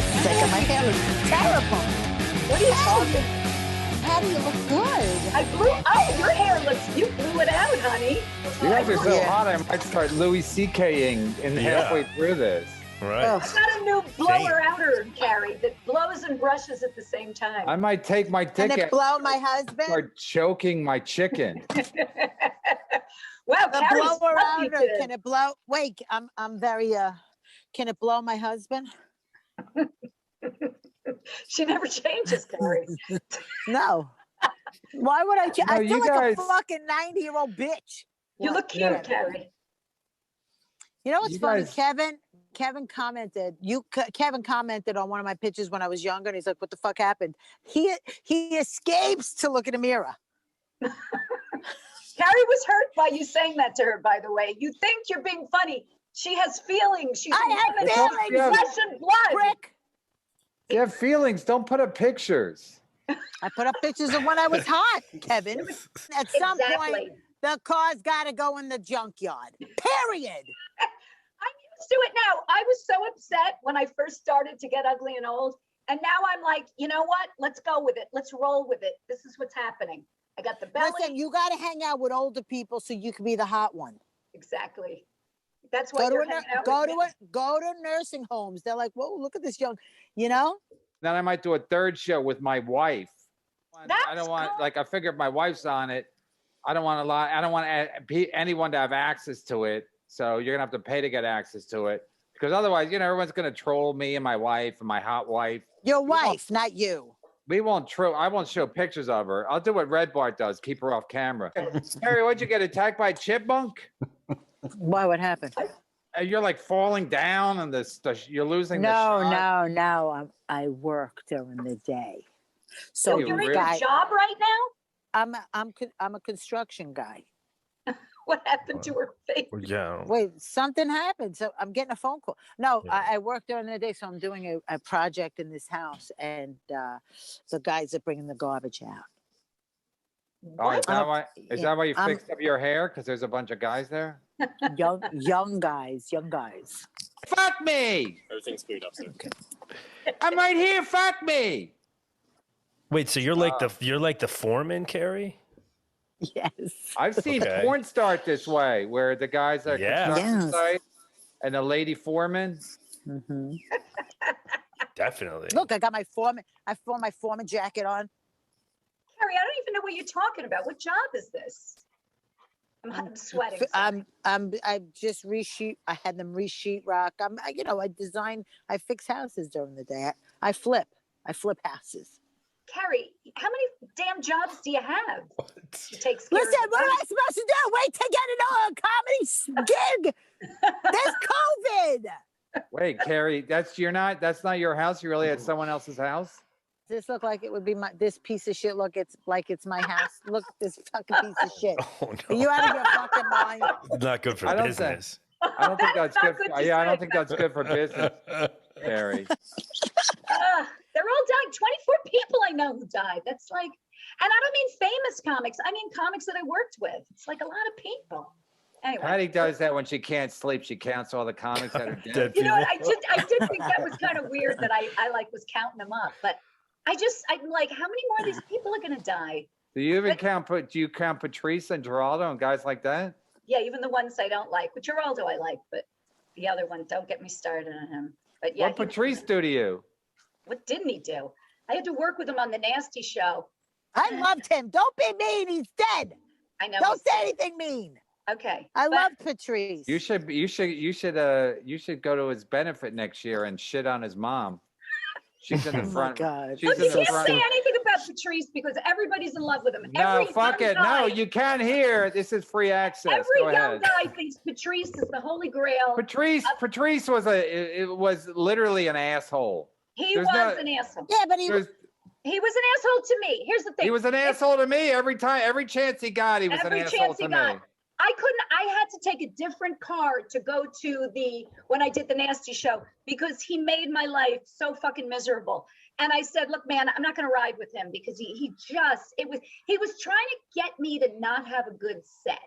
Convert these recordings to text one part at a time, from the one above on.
second. My hair looks terrible. What are you talking? Patty, you look good. Your hair looks, you blew it out, honey. You guys are so hot, I might start Louis C.K.ing in halfway through this. Right. Oh. I've got a new blower outer, Carrie, that blows and brushes at the same time. I might take my Can ticket it blow my husband? start choking my chicken. Wow, The Carrie's blower fluffy outer, today. can it blow? Wait, I'm very, can it blow my husband? She never changes, Carrie. No. Why would I? I you feel like guys- a fucking 90-year-old bitch. You look cute, Carrie. You know what's You funny? guys- Kevin commented. Kevin commented on one of my pictures when I was younger, and he's like, "What the fuck happened?" He escapes to look in a mirror. Carrie was hurt by you saying that to her, by the way. You think you're being funny. She has feelings. She's I a have woman. feelings. Flesh and blood. Prick. You have feelings, don't put up pictures. I put up pictures of when I was hot, Kevin. At some Exactly. point, the car's got to go in the junkyard. Period. I'm used to it now. I was so upset when I first started to get ugly and old. And now I'm like, you know what? Let's go with it. Let's roll with it. This is what's happening. I got the belly. Listen, you got to hang out with older people so you can be the hot one. Exactly. That's why you're hanging out with me. Go to nursing homes. They're like, whoa, look at this young, you know? Then I might do a third show with my wife. I That's don't want, cool. like, I figure if my wife's on it, I don't want anyone to have access to it. So you're gonna have to pay to get access to it because otherwise, everyone's gonna troll me and my wife and my hot wife. Your wife, not you. We won't troll. I won't show pictures of her. I'll do what Red Bart does: keep her off camera. Harry, what'd you get attacked by a chipmunk? Why? What happened? You're like falling down, and you're losing. the No. I work during the day. So You You're in really- your job right now? I'm a construction guy. What happened to her face? Yeah. Wait, something happened. So I'm getting a phone call. No, Yeah. I work during the day, so I'm doing a project in this house, and the guys are bringing the garbage out. Oh, is that why? Is Yeah, that why you I'm- fixed up your hair? Because there's a bunch of guys there. Young guys. Fuck me! Everything's cleared up, sir. I'm right here. Fuck me! Wait, so you're like the foreman, Carrie? Yes. I've seen Okay. porn start this way, where the guys are Yeah. construction Yes. site and the lady foreman. Mhm. Definitely. Look, I got my foreman. I throw my foreman jacket on. Carrie, I don't even know what you're talking about. What job is this? I'm sweating. sorry. I just resheet. I had them resheet rock. I fix houses during the day. I flip houses. Carrie, how many damn jobs do you have? She takes care Listen, of what am I supposed to do? Wait to get a comedy gig. There's COVID. Wait, Carrie, that's not your house. You're really at someone else's house. Does this look like it would be this piece of shit? Look, it's like it's my house. Look, this fucking piece of shit. Oh Are no. you out of your fucking mind? Not good for I don't business. I don't think that's Not good. good to Yeah, I say. don't think that's good for business, Carrie. They're all dying. 24 people I know who died. That's like, and I don't mean famous comics. I mean comics that I worked with. It's like a lot of people. Anyway, Patty does that when she can't sleep. She counts all the comics that are dead. Dead you know what? people. I did think that was kind of weird that I like was counting them up, but I'm like, how many more of these people are going to die? Do you even do you count Patrice and Geraldo and guys like that? Yeah, even the ones I don't like. But Geraldo I like, but the other one, don't get me started on him. But yeah, What Patrice do to you? what didn't he do? I had to work with him on the Nasty Show. I loved him. Don't be mean. He's dead. I know. Don't he's- say anything mean. Okay. I but- love Patrice. You should go to his benefit next year and shit on his mom. She's in the Oh my front. God. She's Look, in you the can't front. say anything about Patrice because everybody's in love with him. No, Every fuck young it. No, guy- you can't hear. This is free access. Every Go young ahead. guy thinks Patrice is the holy grail. Patrice was literally an asshole. He there's was no- an asshole. Yeah, but he There's- He was an asshole to me. Here's the thing. He was an asshole to me every chance he got. He was an Every asshole chance to he me. got. I had to take a different car to go to when I did the Nasty Show because he made my life so fucking miserable. And I said, look, man, I'm not going to ride with him because he was trying to get me to not have a good set.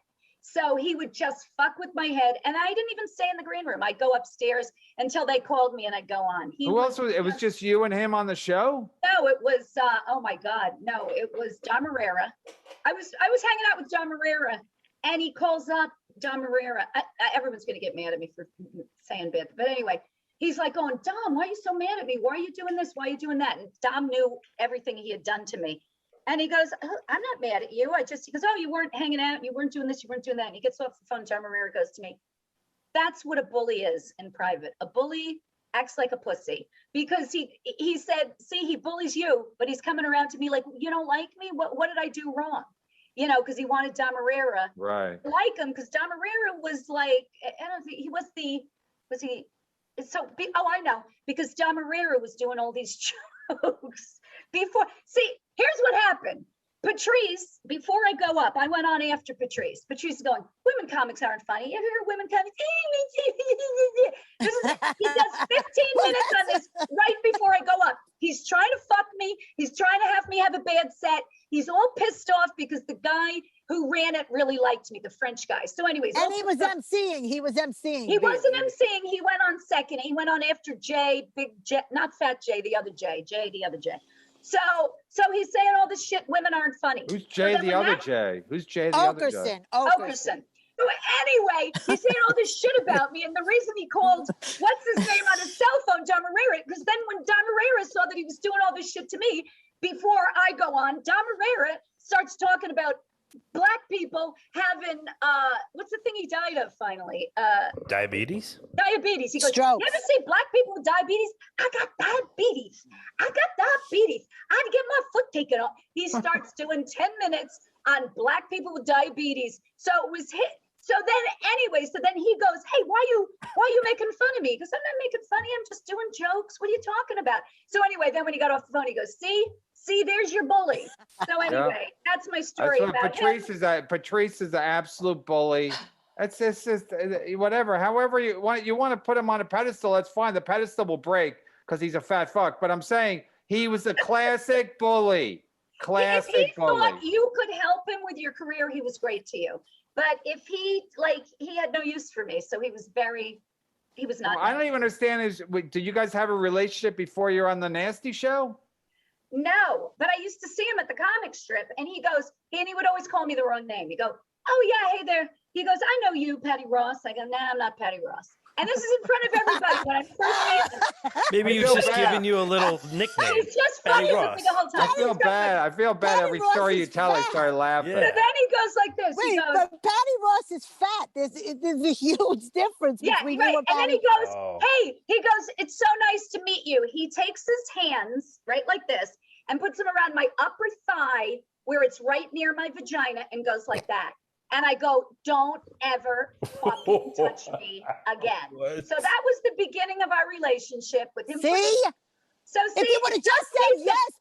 So he would just fuck with my head. And I didn't even stay in the green room. I'd go upstairs until they called me and I'd go on. Who else was it? Was just you and him on the show? No, it was, oh my God. No, it was John Marrera. I was hanging out with John Marrera and he calls up John Marrera. Everyone's going to get mad at me for saying bad. But anyway, he's like going, Dom, why are you so mad at me? Why are you doing this? Why are you doing that? And Dom knew everything he had done to me. And he goes, oh, I'm not mad at you. He goes, oh, you weren't hanging out. You weren't doing this. You weren't doing that. And he gets off the phone. John Marrera goes to me, that's what a bully is in private. A bully acts like a pussy because he said, see, he bullies you, but he's coming around to me like, you don't like me? What did I do wrong? You know, because he wanted John Marrera Right. to like him because John Marrera was like, I don't think oh, I know, because John Marrera was doing all these jokes before. See, here's what happened. Patrice, before I go up, I went on after Patrice. Patrice is going, women comics aren't funny. You hear women comics? He does 15 minutes on this right before I go up. He's trying to fuck me. He's trying to have me have a bad set. He's all pissed off because the guy who ran it really liked me, the French guy. So anyways. And he was emceeing. He wasn't emceeing. He went on second. He went on after Jay, Big J, not Fat Jay, the other Jay, the other Jay. So he's saying all this shit, women aren't funny. Who's Jay the other Jay? Who's Jay the other Jay? Okerson. So anyway, he's saying all this shit about me. And the reason he called, what's his name on his cell phone, John Marrera, because then when John Marrera saw that he was doing all this shit to me, before I go on, John Marrera starts talking about Black people having, what's the thing he died of finally? Diabetes? Diabetes. He goes, Stroke. you ever see Black people with diabetes? I got diabetes. I had to get my foot taken off. He starts doing 10 minutes on Black people with diabetes. So it was hit. So then he goes, hey, why you making fun of me? Because I'm not making fun of you. I'm just doing jokes. What are you talking about? So anyway, then when he got off the phone, he goes, see, there's your bully. So anyway, that's my story That's what about Patrice him. Patrice is an absolute bully. It's just whatever. However you want to put him on a pedestal, that's fine. The pedestal will break because he's a fat fuck. But I'm saying he was a classic bully. Classic If he bully. thought you could help him with your career, he was great to you. But if he had no use for me, so he was not. Well, I don't even understand. Did you guys have a relationship before you're on the Nasty Show? No, but I used to see him at the comic strip, and he would always call me the wrong name. He'd go, oh yeah, hey there. He goes, I know you, Patty Ross. I go, nah, I'm not Patty Ross. And this is in front of everybody when I first met him. Maybe he was just giving you a little nickname. He's just Patty funny with Ross. me the whole time. I feel bad. I feel bad Patty every Ross story you is tell. I fat. start laughing. Yeah. So then he goes like this. Wait, He goes, but Patty Ross is fat. There's a huge difference yeah, between right. you and And then Patty. he goes, Oh. hey, it's so nice to meet you. He takes his hands, right, like this, and puts them around my upper thigh where it's right near my vagina and goes like that. And I go, don't ever fucking touch me again. What? So that was the beginning of our relationship with him. See? So see, If you would have just said yes,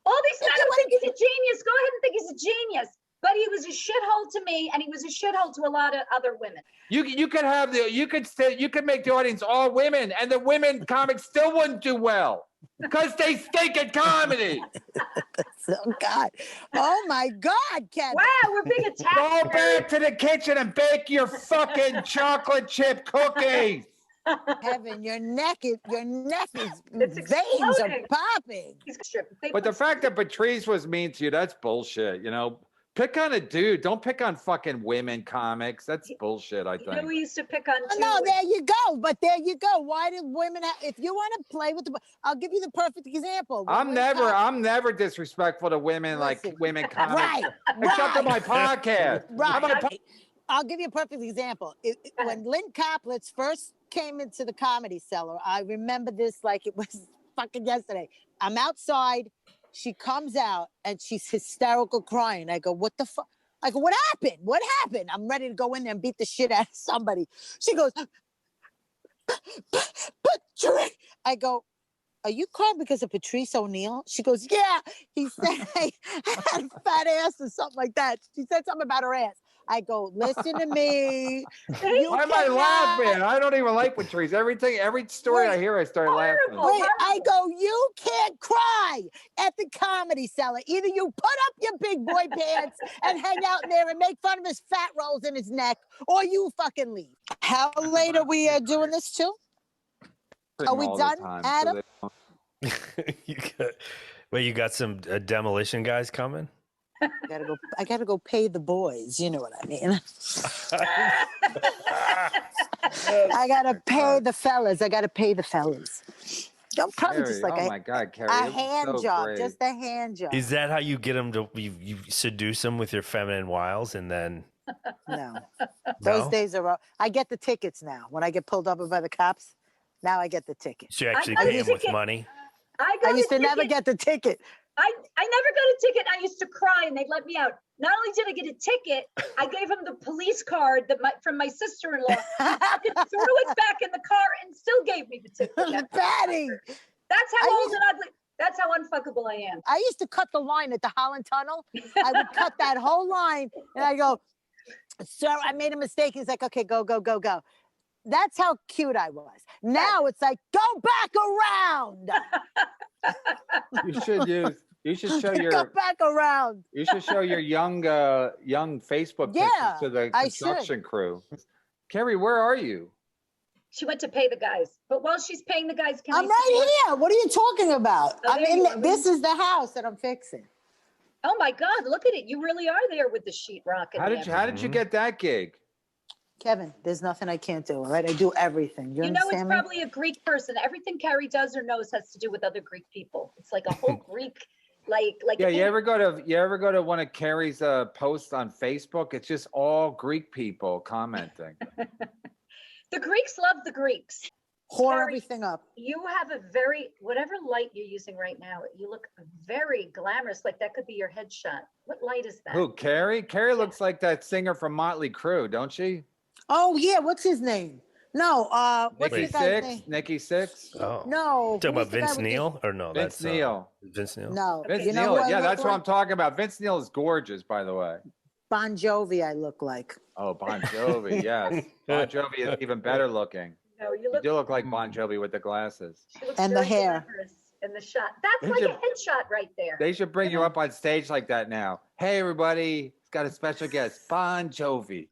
all these men if you who think he's a genius, go ahead and think he's a genius. But he was a shithole to me, and he was a shithole to a lot of other women. You could make the audience all women, and the women comics still wouldn't do well because they stink at comedy. oh God, oh my God, Kevin. Wow, we're being attacked. Go back to the kitchen and bake your fucking chocolate chip cookies. Kevin, your neck is It's veins are exploding. popping. He's stripped. They But the put- fact that Patrice was mean to you, that's bullshit. You know, pick on a dude. Don't pick on fucking women comics. That's bullshit, I You know, think. we used to pick on two. No, there you go. But there you go. Why do women have, if you want to play with I'll give you the perfect example. When I'm never disrespectful to women like Listen. women comics. Right, Except on my right. podcast. Right. On my po- I'll give you a perfect example. When Lynn Koplitz first came into the Comedy Cellar, I remember this like it was fucking yesterday. I'm outside. She comes out and she's hysterical crying. I go, what the fuck? I go, what happened? What happened? I'm ready to go in there and beat the shit out of somebody. She goes, Patrice. I go, are you crying because of Patrice O'Neill? She goes, yeah. He said I had a fat ass or something like that. She said something about her ass. I go, listen to me. Why am I laughing? I don't even like Patrice. Every story I hear, I start laughing. Wait, I go, you can't cry at the Comedy Cellar. Either you put up your big boy pants and hang out in there and make fun of his fat rolls in his neck, or you fucking leave. How late are we doing this till? Are we done, Adam? You got some demolition guys coming? I gotta go pay the boys. You know what I mean? I gotta pay the fellas. Don't probably just like oh my God, Carrie, a hand job, great. just a hand job. Is that how you get them to you seduce them with your feminine wiles and then? No, those days are over. I get the tickets now. When I get pulled over by the cops, now I get the ticket. So you actually pay them with money? I used to never get the ticket. I never got a ticket. I used to cry and they'd let me out. Not only did I get a ticket, I gave him the police card from my sister-in-law. He threw it back in the car and still gave me the ticket. Patty. That's how old and ugly. That's how unfuckable I am. I used to cut the line at the Holland Tunnel. I would cut that whole line and I go, sir, I made a mistake. He's like, okay, go. That's how cute I was. Now it's like, go back around. You should show your go back around. You should show your young Facebook pictures to the construction crew. Carrie, where are you? She went to pay the guys, but while she's paying the guys, I'm right here. What are you talking about? Oh, this is the house that I'm fixing. Oh my God, look at it. You really are there with the sheetrock. How did you get that gig? Kevin, there's nothing I can't do, all right? I do everything. You know, it's me? probably a Greek person. Everything Carrie does or knows has to do with other Greek people. It's like a whole Greek, like. Yeah, you ever go to one of Carrie's posts on Facebook? It's just all Greek people commenting. The Greeks love the Greeks. Whore Carrie, everything up. You have whatever light you're using right now, you look very glamorous. Like that could be your headshot. What light is that? Who, Carrie? Carrie looks like that singer from Motley Crue, don't she? Oh yeah, what's his name? No, what's Nikki his guy's name? Nikki Sixx? Oh. No. Talking about Vince Neil? Or no, Vince Neil. Vince Neil. No. Vince You know Neil. who Yeah, I that's look what like? I'm talking about. Vince Neil is gorgeous, by the way. Bon Jovi, I look like. Oh, Bon Jovi, yes. Bon Jovi is even better looking. No, you do look like Bon Jovi with the glasses. And the hair. And the shot. That's like a headshot right there. They should bring you up on stage like that now. Hey, everybody. It's got a special guest, Bon Jovi.